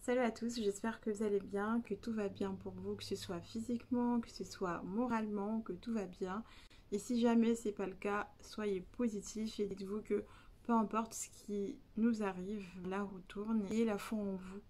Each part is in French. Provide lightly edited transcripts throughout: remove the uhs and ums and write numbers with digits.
salut à tous, j'espère que vous allez bien, que tout va bien pour vous, que ce soit physiquement, que ce soit moralement, que tout va bien. Et si jamais c'est pas le cas, soyez positifs et dites-vous que peu importe ce qui nous arrive, la roue tourne et la foi en vous.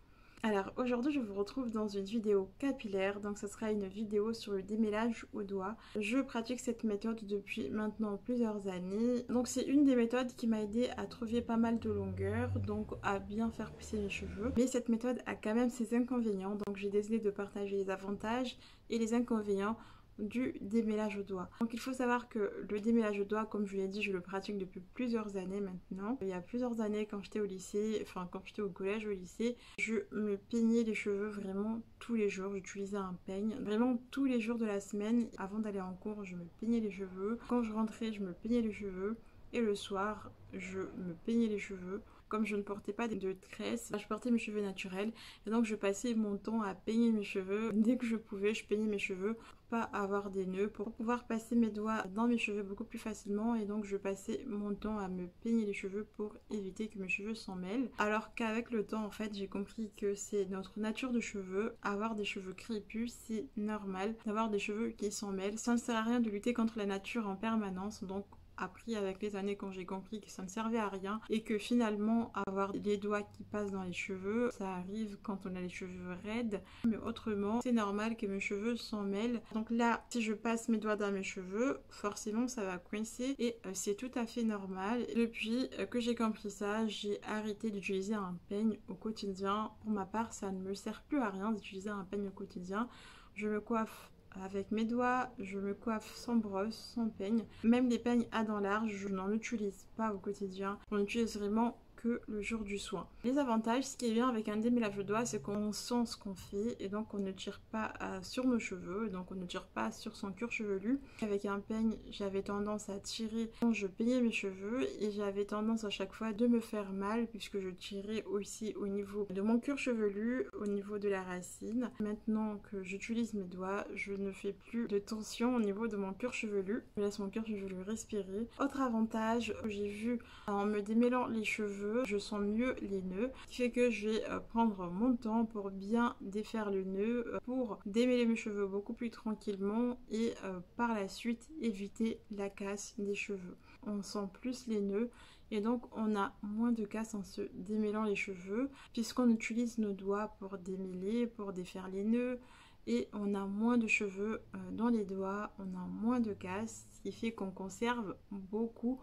Alors aujourd'hui je vous retrouve dans une vidéo capillaire, donc ce sera une vidéo sur le démêlage au doigt. Je pratique cette méthode depuis maintenant plusieurs années, donc c'est une des méthodes qui m'a aidé à trouver pas mal de longueur, donc à bien faire pousser mes cheveux. Mais cette méthode a quand même ses inconvénients, donc j'ai décidé de partager les avantages et les inconvénients du démêlage au doigt. Donc il faut savoir que le démêlage au doigt, comme je l'ai dit, je le pratique depuis plusieurs années maintenant. Il y a plusieurs années quand j'étais au lycée, enfin quand j'étais au collège, au lycée, je me peignais les cheveux vraiment tous les jours. J'utilisais un peigne vraiment tous les jours de la semaine. Avant d'aller en cours, je me peignais les cheveux. Quand je rentrais, je me peignais les cheveux. Et le soir, je me peignais les cheveux. Comme je ne portais pas de tresses, je portais mes cheveux naturels. Et donc je passais mon temps à peigner mes cheveux. Dès que je pouvais, je peignais mes cheveux pour pas avoir des nœuds, pour pouvoir passer mes doigts dans mes cheveux beaucoup plus facilement. Et donc je passais mon temps à me peigner les cheveux pour éviter que mes cheveux s'en mêlent. Alors qu'avec le temps, en fait, j'ai compris que c'est notre nature de cheveux. Avoir des cheveux crépus, c'est normal. D'avoir des cheveux qui s'en mêlent, ça ne sert à rien de lutter contre la nature en permanence. Donc appris avec les années quand j'ai compris que ça ne servait à rien et que finalement avoir les doigts qui passent dans les cheveux, ça arrive quand on a les cheveux raides, mais autrement c'est normal que mes cheveux s'en mêlent. Donc là, si je passe mes doigts dans mes cheveux, forcément ça va coincer et c'est tout à fait normal. Depuis que j'ai compris ça, j'ai arrêté d'utiliser un peigne au quotidien. Pour ma part, ça ne me sert plus à rien d'utiliser un peigne au quotidien. Je me coiffe avec mes doigts, je me coiffe sans brosse, sans peigne. Même les peignes à dents larges, je n'en utilise pas au quotidien. On utilise vraiment que le jour du soin. Les avantages, ce qui est bien avec un démêlage de doigts, c'est qu'on sent ce qu'on fait et donc on ne tire pas sur nos cheveux, donc on ne tire pas sur son cuir chevelu. Avec un peigne, j'avais tendance à tirer quand je peignais mes cheveux et j'avais tendance à chaque fois de me faire mal puisque je tirais aussi au niveau de mon cuir chevelu, au niveau de la racine. Maintenant que j'utilise mes doigts, je ne fais plus de tension au niveau de mon cuir chevelu. Je laisse mon cuir chevelu respirer. Autre avantage, j'ai vu en me démêlant les cheveux, je sens mieux les nœuds, ce qui fait que je vais prendre mon temps pour bien défaire le nœud, pour démêler mes cheveux beaucoup plus tranquillement et par la suite éviter la casse des cheveux. On sent plus les nœuds et donc on a moins de casse en se démêlant les cheveux puisqu'on utilise nos doigts pour démêler, pour défaire les nœuds. Et on a moins de cheveux dans les doigts, on a moins de casse, ce qui fait qu'on conserve beaucoup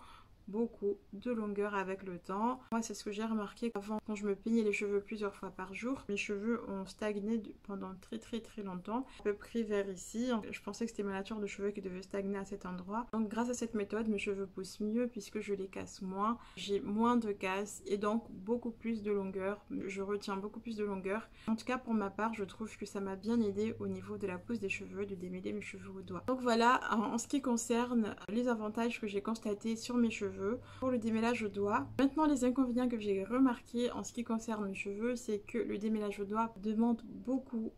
de longueur avec le temps. Moi, c'est ce que j'ai remarqué avant, quand je me peignais les cheveux plusieurs fois par jour, mes cheveux ont stagné pendant très longtemps, à peu près vers ici. Je pensais que c'était ma nature de cheveux qui devait stagner à cet endroit. Donc grâce à cette méthode, mes cheveux poussent mieux puisque je les casse moins, j'ai moins de casse et donc beaucoup plus de longueur. Je retiens beaucoup plus de longueur. En tout cas, pour ma part, je trouve que ça m'a bien aidé au niveau de la pousse des cheveux, de démêler mes cheveux au doigt. Donc voilà, en ce qui concerne les avantages que j'ai constatés sur mes cheveux pour le démêlage au doigt. Maintenant, les inconvénients que j'ai remarqués en ce qui concerne mes cheveux, c'est que le démêlage au doigt demande beaucoup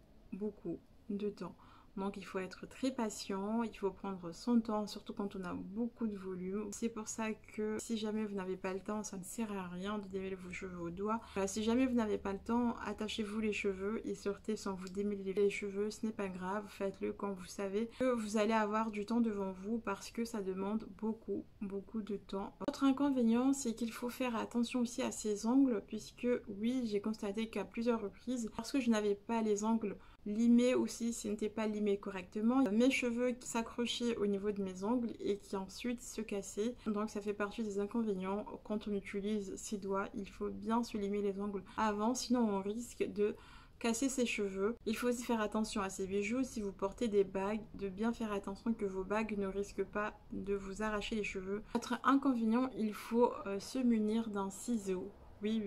de temps. Donc il faut être très patient, il faut prendre son temps, surtout quand on a beaucoup de volume. C'est pour ça que si jamais vous n'avez pas le temps, ça ne sert à rien de démêler vos cheveux au doigt. Si jamais vous n'avez pas le temps, attachez-vous les cheveux et sortez sans vous démêler les cheveux, ce n'est pas grave, faites-le quand vous savez que vous allez avoir du temps devant vous parce que ça demande beaucoup de temps. Autre inconvénient, c'est qu'il faut faire attention aussi à ses ongles puisque oui, j'ai constaté qu'à plusieurs reprises, parce que je n'avais pas les ongles limés aussi, ce n'était pas limé correctement, mes cheveux qui s'accrochaient au niveau de mes ongles et qui ensuite se cassaient. Donc ça fait partie des inconvénients quand on utilise ses doigts. Il faut bien se limer les ongles avant, sinon on risque de casser ses cheveux. Il faut aussi faire attention à ses bijoux. Si vous portez des bagues, de bien faire attention que vos bagues ne risquent pas de vous arracher les cheveux. Autre inconvénient, il faut se munir d'un ciseau. Oui,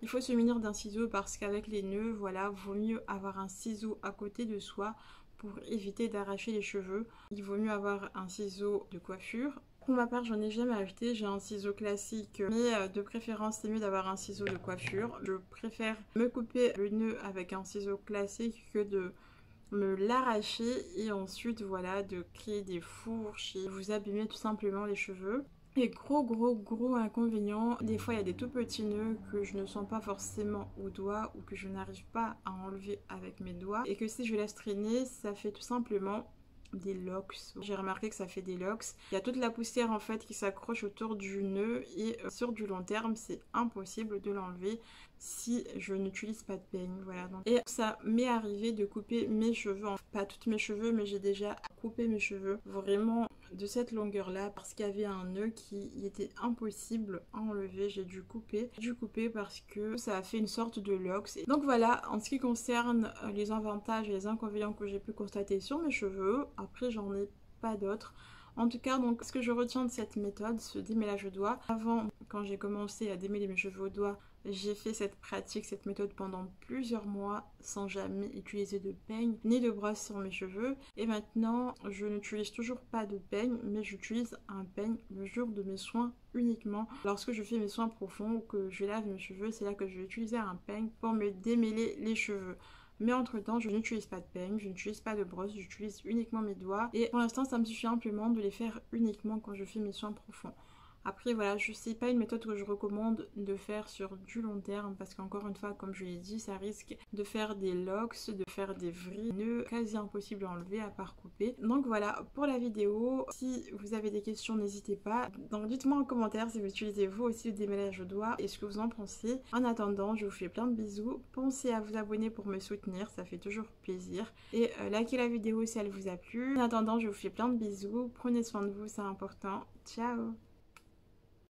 il faut se munir d'un ciseau parce qu'avec les nœuds, voilà, vaut mieux avoir un ciseau à côté de soi pour éviter d'arracher les cheveux. Il vaut mieux avoir un ciseau de coiffure. Pour ma part, j'en ai jamais acheté, j'ai un ciseau classique, mais de préférence c'est mieux d'avoir un ciseau de coiffure. Je préfère me couper le nœud avec un ciseau classique que de me l'arracher et ensuite voilà de créer des fourches et vous abîmer tout simplement les cheveux. Et gros inconvénient, des fois il y a des tout petits nœuds que je ne sens pas forcément au doigt ou que je n'arrive pas à enlever avec mes doigts et que si je laisse traîner, ça fait tout simplement des locks. J'ai remarqué que ça fait des locks. Il y a toute la poussière en fait qui s'accroche autour du nœud et sur du long terme, c'est impossible de l'enlever si je n'utilise pas de peigne. Voilà. Donc, et ça m'est arrivé de couper mes cheveux, enfin, pas tous mes cheveux, mais j'ai déjà coupé mes cheveux vraiment de cette longueur là parce qu'il y avait un nœud qui était impossible à enlever. J'ai dû couper parce que ça a fait une sorte de locks. Et donc voilà, en ce qui concerne les avantages et les inconvénients que j'ai pu constater sur mes cheveux, après j'en ai pas d'autres. En tout cas, donc ce que je retiens de cette méthode, ce démêlage au doigt, avant, quand j'ai commencé à démêler mes cheveux au doigt, j'ai fait cette pratique, cette méthode pendant plusieurs mois sans jamais utiliser de peigne ni de brosse sur mes cheveux. Et maintenant, je n'utilise toujours pas de peigne, mais j'utilise un peigne le jour de mes soins uniquement. Lorsque je fais mes soins profonds ou que je lave mes cheveux, c'est là que je vais utiliser un peigne pour me démêler les cheveux. Mais entre temps, je n'utilise pas de peigne, je n'utilise pas de brosse, j'utilise uniquement mes doigts. Et pour l'instant, ça me suffit amplement de les faire uniquement quand je fais mes soins profonds. Après voilà, je sais pas une méthode que je recommande de faire sur du long terme parce qu'encore une fois, comme je l'ai dit, ça risque de faire des locks, de faire des vrais nœuds quasi impossible à enlever à part couper. Donc voilà pour la vidéo. Si vous avez des questions, n'hésitez pas. Donc dites-moi en commentaire si vous utilisez vous aussi le démêlage au doigt et ce que vous en pensez. En attendant, je vous fais plein de bisous. Pensez à vous abonner pour me soutenir, ça fait toujours plaisir. Et likez la vidéo si elle vous a plu. En attendant, je vous fais plein de bisous. Prenez soin de vous, c'est important. Ciao!